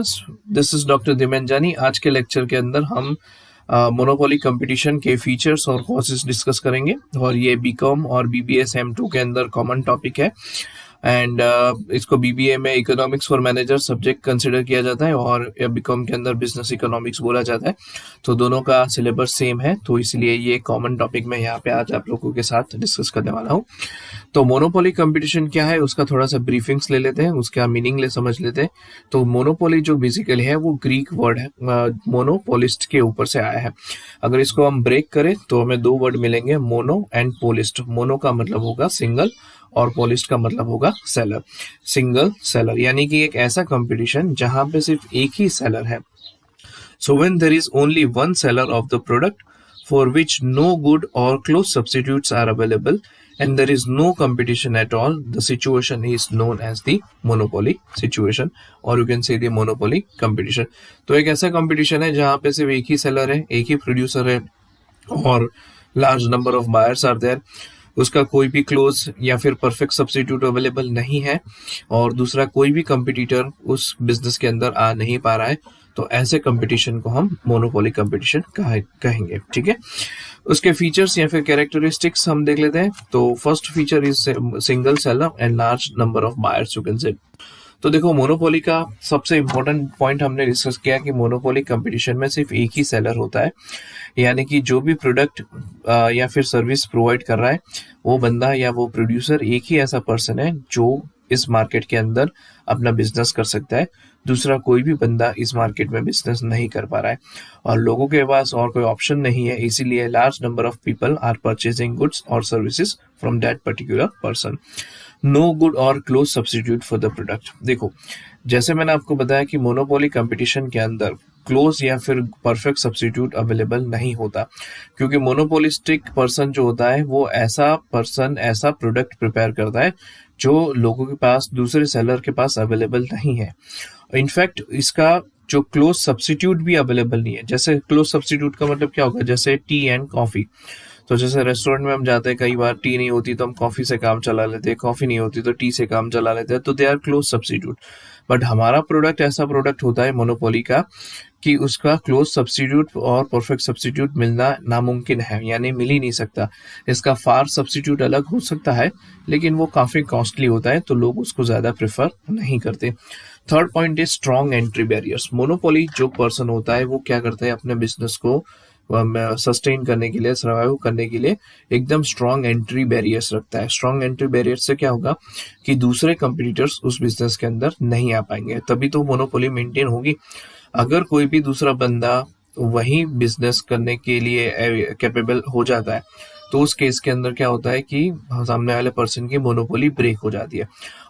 Students, this is doctor दिमेंजानी। आज के लेक्चर के अंदर हम मोनोपोली कंपटीशन के फीचर्स और कॉजेस डिस्कस करेंगे और ये बीकॉम और बीबीए M2 के अंदर कॉमन टॉपिक है एंड इसको बीबीए में economics for manager subject consider किया जाता है और बीकॉम के अंदर बिजनेस इकोनॉमिक्स बोला जाता है। तो दोनों का सिलेबस सेम है, तो इसलिए ये कॉमन टॉपिक मैं यहाँ पे आज आप लोगों के साथ डिस्कस करने वाला हूँ। तो मोनोपोली कंपटीशन क्या है उसका थोड़ा सा ब्रीफिंग्स ले लेते हैं, उसका मीनिंग ले समझ लेते हैं। तो मोनोपोली जो बेसिकली है वो ग्रीक वर्ड है, मोनोपोलिस्ट के ऊपर से आया है। अगर इसको हम ब्रेक करें तो हमें दो वर्ड मिलेंगे, मोनो एंड पोलिस्ट। मोनो का मतलब होगा सिंगल और पोलिस्ट का मतलब होगा सेलर। सिंगल सेलर यानी कि एक ऐसा कंपटीशन जहां पे सिर्फ एक ही सेलर है। So when there is only one seller of the product for which no good और close substitutes are available and there is no competition at all, the situation is known as the monopoly situation or you can say the monopoly competition। तो एक ऐसा competition है जहाँ पे सिर्फ एक ही seller है, एक ही producer है और large number of buyers are there। उसका कोई भी क्लोज या फिर परफेक्ट सब्स्टिट्यूट अवेलेबल नहीं है और दूसरा कोई भी कंपटीटर उस बिजनेस के अंदर आ नहीं पा रहा है। तो ऐसे कंपटीशन को हम मोनोपोली कंपटीशन कहेंगे। ठीक है, उसके फीचर्स या फिर कैरेक्टरिस्टिक्स हम देख लेते हैं। तो first feature is single seller and large number of buyers you can say. तो देखो, मोनोपोली का सबसे इम्पोर्टेंट पॉइंट हमने डिस्कस किया कि मोनोपोली कंपटीशन में सिर्फ एक ही सेलर होता है, यानी कि जो भी प्रोडक्ट या फिर सर्विस प्रोवाइड कर रहा है वो बंदा या वो प्रोड्यूसर एक ही ऐसा पर्सन है जो इस मार्केट के अंदर अपना बिजनेस कर सकता है। दूसरा कोई भी बंदा इस मार्केट में बिजनेस नहीं कर पा रहा है और लोगों के पास और कोई ऑप्शन नहीं है, इसीलिए large number of people are purchasing goods और services from that particular person. No good और close substitute for the product. देखो, जैसे मैंने आपको बताया कि मोनोपोली कंपटीशन के अंदर क्लोज या फिर परफेक्ट सब्स्टिट्यूट अवेलेबल नहीं होता, क्योंकि मोनोपोलिस्टिक पर्सन जो होता है वो ऐसा पर्सन ऐसा प्रोडक्ट प्रिपेयर करता है जो लोगों के पास, दूसरे सेलर के पास अवेलेबल नहीं है। इनफैक्ट इसका जो क्लोज सब्स्टिट्यूट भी अवेलेबल नहीं है। जैसे क्लोज सब्स्टिट्यूट का मतलब क्या होगा, जैसे टी एंड कॉफी। तो जैसे रेस्टोरेंट में हम जाते हैं, कई बार टी नहीं होती तो हम कॉफी से काम चला लेते हैं, कॉफी नहीं होती तो टी से काम चला लेते हैं, तो they are close substitute. But हमारा प्रोडक्ट ऐसा प्रोडक्ट होता है मोनोपोली का कि उसका क्लोज सब्स्टिट्यूट और परफेक्ट सब्स्टिट्यूट मिलना नामुमकिन है, यानी मिल ही नहीं सकता। इसका फार सब्स्टिट्यूट अलग हो सकता है लेकिन वो काफी कॉस्टली होता है, तो लोग उसको ज्यादा प्रेफर नहीं करते। Third point is strong entry barriers. Monopoly जो पर्सन होता है वो क्या करता है, अपने बिजनेस को सस्टेन करने के लिए, सर्वाइव करने के लिए एकदम स्ट्रॉन्ग एंट्री बैरियर्स रखता है। स्ट्रॉन्ग एंट्री बैरियर्स से क्या होगा कि दूसरे कंपटीटर्स उस बिजनेस के अंदर नहीं आ पाएंगे, तभी तो मोनोपोली मेंटेन होगी। अगर कोई भी दूसरा बंदा वही बिजनेस करने के लिए कैपेबल हो जाता है तो उस केस के अंदर क्या होता है कि सामने वाले पर्सन की मोनोपोली ब्रेक हो जाती है,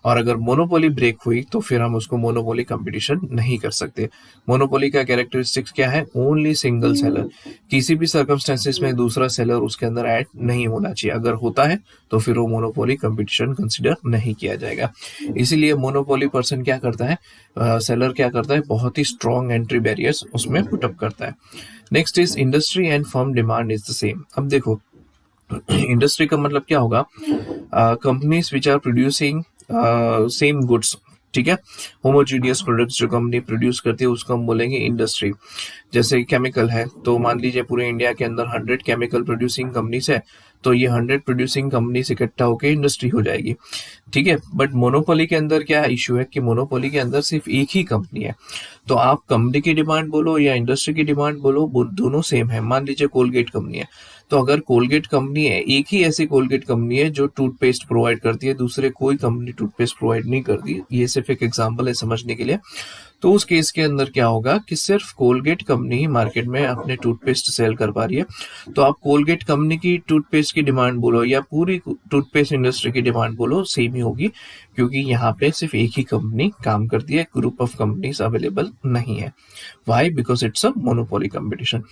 और अगर मोनोपोली ब्रेक हुई तो फिर हम उसको मोनोपोली कंपटीशन नहीं कर सकते। मोनोपोली का कैरेक्टरिस्टिक्स क्या है, ओनली सिंगल सेलर। किसी भी सर्कमस्टेंसेस में दूसरा सेलर उसके अंदर ऐड नहीं होना चाहिए, अगर होता है तो फिर वो मोनोपोली कंपटीशन कंसिडर नहीं किया जाएगा। इसीलिए मोनोपोली पर्सन क्या करता है, सेलर क्या करता है, बहुत ही स्ट्रॉन्ग एंट्री बैरियर्स उसमें पुटअप करता है। Next is industry and firm demand is the same. अब देखो, इंडस्ट्री का मतलब क्या होगा, companies which are producing same goods. ठीक है, होमोजीनियस प्रोडक्ट्स जो कंपनी प्रोड्यूस करती है उसको हम बोलेंगे इंडस्ट्री। जैसे केमिकल है, तो मान लीजिए पूरे इंडिया के अंदर 100 केमिकल प्रोड्यूसिंग कंपनीज है, तो ये 100 प्रोड्यूसिंग कंपनीज इकट्ठा होकर इंडस्ट्री हो जाएगी। ठीक है, बट मोनोपोली के अंदर क्या इशू है कि मोनोपोली के अंदर सिर्फ एक ही कंपनी है, तो आप कंपनी की डिमांड बोलो या इंडस्ट्री की डिमांड बोलो, वो दोनों सेम है। मान लीजिए कोलगेट कंपनी है, तो अगर कोलगेट कंपनी है, एक ही ऐसी कोलगेट कंपनी है जो टूथपेस्ट प्रोवाइड करती है, दूसरे कोई कंपनी टूथपेस्ट प्रोवाइड नहीं करती, ये सिर्फ एक एग्जांपल है समझने के लिए। तो उस केस के अंदर क्या होगा कि सिर्फ कोलगेट कंपनी ही मार्केट में अपने टूथपेस्ट सेल कर पा रही है, तो आप कोलगेट कंपनी की टूथपेस्ट की डिमांड बोलो या पूरी टूथपेस्ट इंडस्ट्री की डिमांड बोलो, सेम ही होगी, क्योंकि यहाँ पे सिर्फ एक ही कंपनी काम करती है, ग्रुप ऑफ कंपनीज अवेलेबल नहीं है। Why? Because it's a monopoly competition.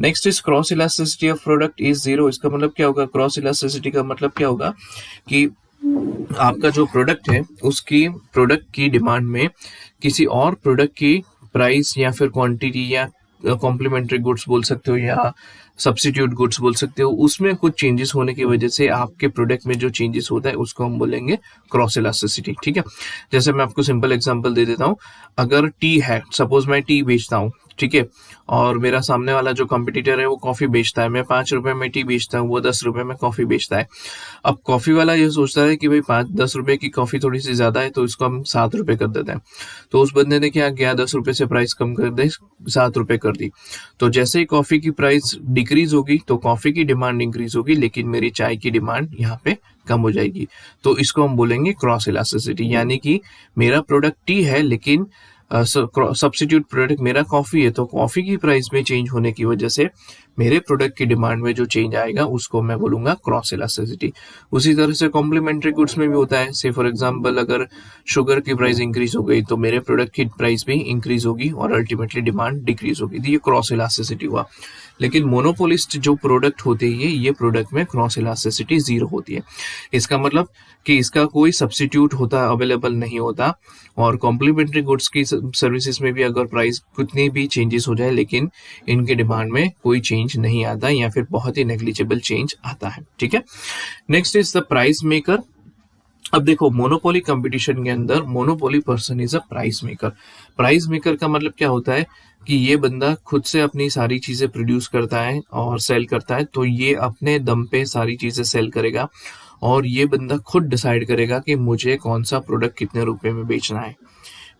Next is cross elasticity of product is zero. इसका मतलब क्या होगा, क्रॉस इलास्टिसिटी का मतलब क्या होगा कि आपका जो प्रोडक्ट है उसकी प्रोडक्ट की डिमांड में किसी और प्रोडक्ट की प्राइस या फिर क्वांटिटी या कॉम्प्लीमेंट्री गुड्स बोल सकते हो या सब्स्टिट्यूट गुड्स बोल सकते हो, उसमें कुछ चेंजेस होने की वजह से आपके प्रोडक्ट में जो चेंजेस होता है उसको हम बोलेंगे क्रॉस इलास्टिसिटी। ठीक है, जैसे मैं आपको सिंपल एग्जांपल दे देता हूँ। अगर टी है, सपोज मैं टी बेचता हूँ, ठीक है, और मेरा सामने वाला जो कंपटीटर है वो कॉफी बेचता है, मैं 5 रुपए में टी बेचता हूँ, वो 10 रुपए में कॉफी बेचता है। अब कॉफी वाला ये सोचता है कि भाई 5-10 रुपए की कॉफी थोड़ी सी ज्यादा है, तो इसको हम 7 रुपए कर देते हैं। तो उस बंदे ने क्या किया, 10 रुपए से प्राइस कम कर दे, 7 रुपए कर दी। तो जैसे ही कॉफी की प्राइस डिक्रीज होगी तो कॉफी की डिमांड इंक्रीज होगी, लेकिन मेरी चाय की डिमांड यहाँ पे कम हो जाएगी। तो इसको हम बोलेंगे क्रॉस इलास्टिसिटी, यानी कि मेरा प्रोडक्ट टी है लेकिन सब्स्टिट्यूट प्रोडक्ट मेरा कॉफी है, तो कॉफी की प्राइस में चेंज होने की वजह से मेरे प्रोडक्ट की डिमांड में जो चेंज आएगा उसको मैं बोलूंगा क्रॉस इलास्टिसिटी। उसी तरह से कॉम्प्लीमेंट्री गुड्स में भी होता है। से फॉर एग्जांपल अगर शुगर की प्राइस इंक्रीज हो गई तो मेरे प्रोडक्ट की प्राइस भी इंक्रीज होगी और अल्टीमेटली डिमांड डिक्रीज होगी। तो ये क्रॉस इलास्टिसिटी हुआ। लेकिन मोनोपोलिस्ट जो प्रोडक्ट होते हैं ये प्रोडक्ट में क्रॉस इलास्टिसिटी 0 होती है। इसका मतलब कि इसका कोई सब्स्टिट्यूट होता अवेलेबल नहीं होता। और कॉम्प्लीमेंट्री गुड्स की सर्विसेज में भी अगर प्राइस कितनी भी चेंजेस हो जाए लेकिन इनके डिमांड में कोई चेंज नहीं आता या फिर बहुत ही नेग्लिजिबल चेंज आता है। ठीक है, next is the price maker. अब देखो, मोनोपोली कंपटीशन के अंदर monopoly person is a price maker. Price maker का मतलब क्या होता है कि ये बंदा खुद से अपनी सारी चीजें प्रोड्यूस करता है और सेल करता है, तो ये अपने दम पे सारी चीजें सेल करेगा और ये बंदा खुद डिसाइड करेगा कि मुझे कौन सा प्रोडक्ट कितने रुपए में बेचना है।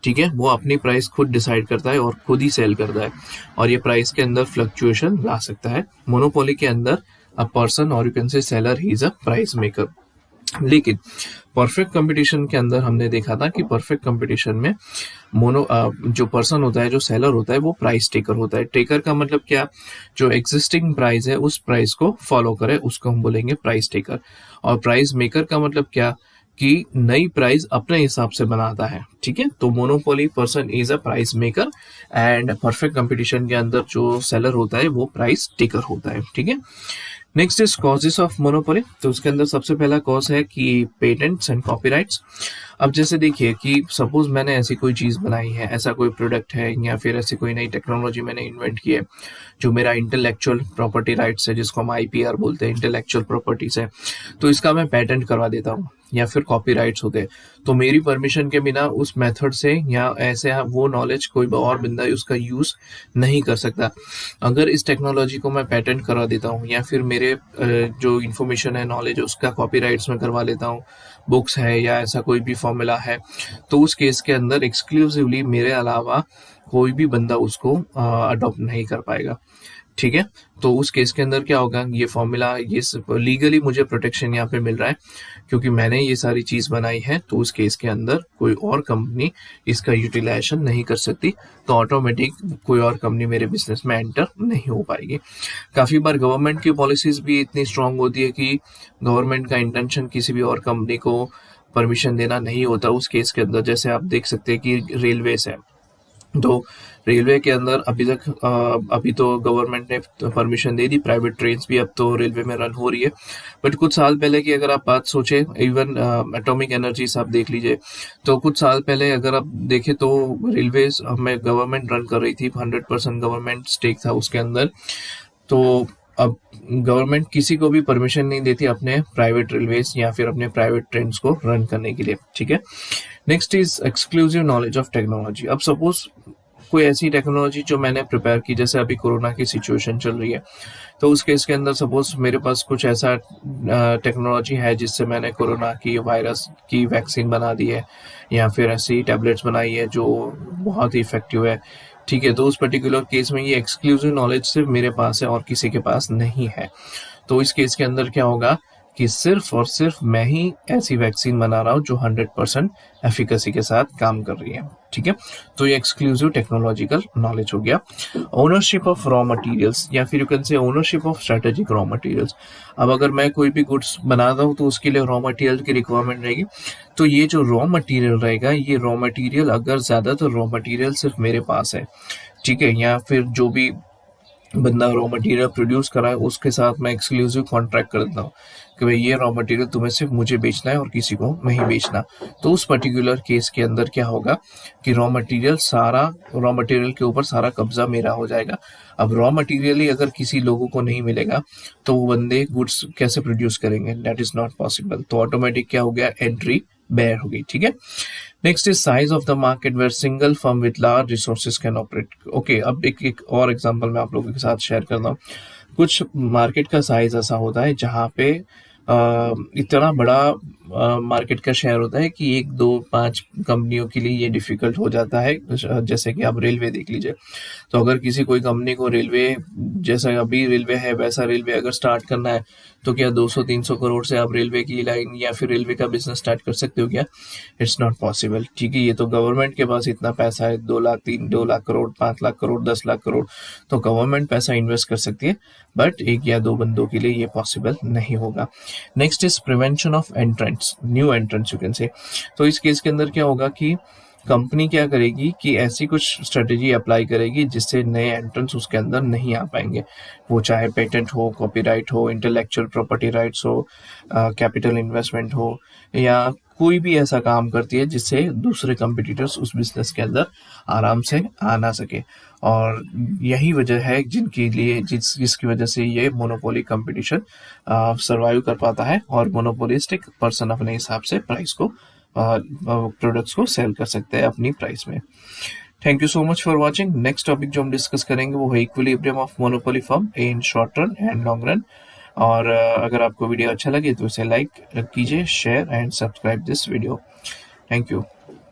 ठीक है, वो अपनी प्राइस खुद डिसाइड करता है और खुद ही सेल करता है, और ये प्राइस के अंदर फ्लक्चुएशन ला सकता है। मोनोपोली के अंदर अ पर्सन और you can say seller he is a price maker. लेकिन परफेक्ट कंपटीशन के अंदर हमने देखा था कि परफेक्ट कंपटीशन में जो पर्सन होता है, जो सेलर होता है, वो प्राइस टेकर होता है। टेकर का मतलब क्या, जो एग्जिस्टिंग प्राइस है उस प्राइस को फॉलो करे, उसको हम बोलेंगे प्राइस टेकर। और प्राइस मेकर का मतलब क्या, कि नई प्राइस अपने हिसाब से बनाता है। ठीक है, तो monopoly person is a price maker and perfect competition के अंदर जो सेलर होता है वो प्राइस टेकर होता है। ठीक है, next is causes of monopoly. तो उसके अंदर सबसे पहला कॉज है कि पेटेंट्स एंड कॉपीराइट्स। अब जैसे देखिए कि सपोज मैंने ऐसी कोई चीज बनाई है, ऐसा कोई प्रोडक्ट है या फिर ऐसी कोई नई टेक्नोलॉजी मैंने इन्वेंट की है जो मेरा इंटेलेक्चुअल प्रॉपर्टी राइट्स है, जिसको हम आईपीआर बोलते हैं, इंटेलेक्चुअल प्रॉपर्टीज है, तो इसका मैं पेटेंट करवा देता हूँ या फिर कॉपीराइट्स होते हैं, तो मेरी परमिशन के बिना उस मेथड से या ऐसे वो नॉलेज कोई और बंदा उसका यूज नहीं कर सकता। अगर इस टेक्नोलॉजी को मैं पेटेंट करवा देता हूँ या फिर मेरे जो इन्फॉर्मेशन है, नॉलेज, उसका कॉपीराइट्स में करवा लेता हूँ, बुक्स है या ऐसा कोई भी फॉर्मूला है, तो उस केस के अंदर एक्सक्लूसिवली मेरे अलावा कोई भी बंदा उसको अडॉप्ट नहीं कर पाएगा। ठीक है, तो उस केस के अंदर क्या होगा, ये फॉर्मूला, ये लीगली मुझे प्रोटेक्शन यहाँ पे मिल रहा है क्योंकि मैंने ये सारी चीज बनाई है, तो उस केस के अंदर कोई और कंपनी इसका यूटिलाइजेशन नहीं कर सकती, तो ऑटोमेटिक कोई और कंपनी मेरे बिजनेस में एंटर नहीं हो पाएगी। काफी बार गवर्नमेंट की पॉलिसीज भी इतनी स्ट्रांग होती है कि गवर्नमेंट का इंटेंशन किसी भी और कंपनी को परमिशन देना नहीं होता उस केस के अंदर। जैसे आप देख सकते हैं कि रेलवेज है, तो रेलवे के अंदर अभी तो गवर्नमेंट ने परमिशन दे दी, प्राइवेट ट्रेन भी अब तो रेलवे में रन हो रही है, बट कुछ साल पहले की अगर आप बात सोचे, इवन एटॉमिक एनर्जी आप देख लीजिए, तो कुछ साल पहले अगर आप देखें तो रेलवे में गवर्नमेंट रन कर रही थी, 100% गवर्नमेंट स्टेक था उसके अंदर। तो अब गवर्नमेंट किसी को भी परमिशन नहीं देती अपने प्राइवेट रेलवेज या फिर अपने प्राइवेट ट्रेन को रन करने के लिए। ठीक है, next is exclusive knowledge of technology. अब सपोज कोई ऐसी टेक्नोलॉजी जो मैंने प्रिपेयर की, जैसे अभी कोरोना की सिचुएशन चल रही है, तो उस केस के अंदर सपोज मेरे पास कुछ ऐसा टेक्नोलॉजी है जिससे मैंने कोरोना की वायरस की वैक्सीन बना दी है या फिर ऐसी टैबलेट्स बनाई है जो बहुत ही इफेक्टिव है। ठीक है, तो उस पर्टिकुलर केस में ये एक्सक्लूसिव नॉलेज सिर्फ मेरे पास है और किसी के पास नहीं है। तो इस केस के अंदर क्या होगा कि सिर्फ और सिर्फ मैं ही ऐसी वैक्सीन बना रहा हूँ जो 100% एफिकेसी के साथ काम कर रही है। ठीक है, तो ये एक्सक्लूसिव टेक्नोलॉजिकल नॉलेज हो गया। ओनरशिप ऑफ रॉ मटेरियल्स या फिर you can say ownership of strategic raw materials. अब अगर मैं कोई भी गुड्स बनाता हूँ तो उसके लिए रॉ मटेरियल की रिक्वायरमेंट रहेगी, तो ये जो रॉ मटेरियल रहेगा, ये रॉ मटेरियल अगर ज्यादातर रॉ मटेरियल सिर्फ मेरे पास है, ठीक है, या फिर जो भी बंदा रॉ मटेरियल प्रोड्यूस करा है, उसके साथ मैं एक्सक्लूसिव कॉन्ट्रैक्ट कर देता हूँ कि भाई ये रॉ मटेरियल तुम्हें सिर्फ मुझे बेचना है और किसी को नहीं बेचना। तो उस पर्टिकुलर केस के अंदर क्या होगा कि रॉ मटेरियल के ऊपर सारा कब्जा मेरा हो जाएगा। अब रॉ मटेरियल ही अगर किसी लोगों को नहीं मिलेगा तो वो बंदे गुड्स कैसे प्रोड्यूस करेंगे? That is not possible. तो ऑटोमेटिक क्या हो गया? एंट्री बेयर हो गई। ठीक है। Next is size of the market where single firm with large resources can operate. Okay, अब एक और एग्जांपल मैं आप लोगों के साथ शेयर करता हूँ। कुछ मार्केट का साइज ऐसा होता है जहाँ पे इतना बड़ा मार्केट का शेयर होता है कि 1, 2, 5 कंपनियों के लिए ये डिफिकल्ट हो जाता है। जैसे कि आप रेलवे देख लीजिए, तो अगर किसी कोई कंपनी को रेलवे, जैसा अभी रेलवे है वैसा रेलवे अगर स्टार्ट करना है, तो क्या 200-300 करोड़ से आप रेलवे की लाइन या फिर रेलवे का बिजनेस स्टार्ट कर सकते हो क्या? It's not possible. ठीक है, ये तो गवर्नमेंट के पास इतना पैसा है, 2 लाख करोड़, 5 लाख करोड़, 10 लाख करोड़, तो गवर्नमेंट पैसा इन्वेस्ट कर सकती है, बट 1 या 2 बंदों के लिए ये पॉसिबल नहीं होगा। Next is prevention of entrants, new entrants you can say. तो इस केस के अंदर क्या होगा कि कंपनी क्या करेगी कि ऐसी कुछ स्ट्रेटेजी अप्लाई करेगी जिससे नए एंट्रेंस उसके अंदर नहीं आ पाएंगे। वो चाहे पेटेंट हो, कॉपीराइट हो, इंटेलेक्चुअल प्रॉपर्टी राइट्स हो, कैपिटल इन्वेस्टमेंट हो, या कोई भी ऐसा काम करती है जिससे दूसरे कंपटीटर्स उस बिजनेस के अंदर आराम से आ ना सके। और यही वजह है जिसकी वजह से ये मोनोपोली कंपटीशन सरवाइव कर पाता है और मोनोपोलिस्टिक पर्सन अपने हिसाब से प्राइस को, प्रोडक्ट्स को सेल कर सकते हैं अपनी प्राइस में। Thank you so much for watching. Next topic जो हम डिस्कस करेंगे वो है equilibrium of monopoly firm in short run and long run. और अगर आपको वीडियो अच्छा लगे तो इसे लाइक कीजिए, share and subscribe this video. Thank you.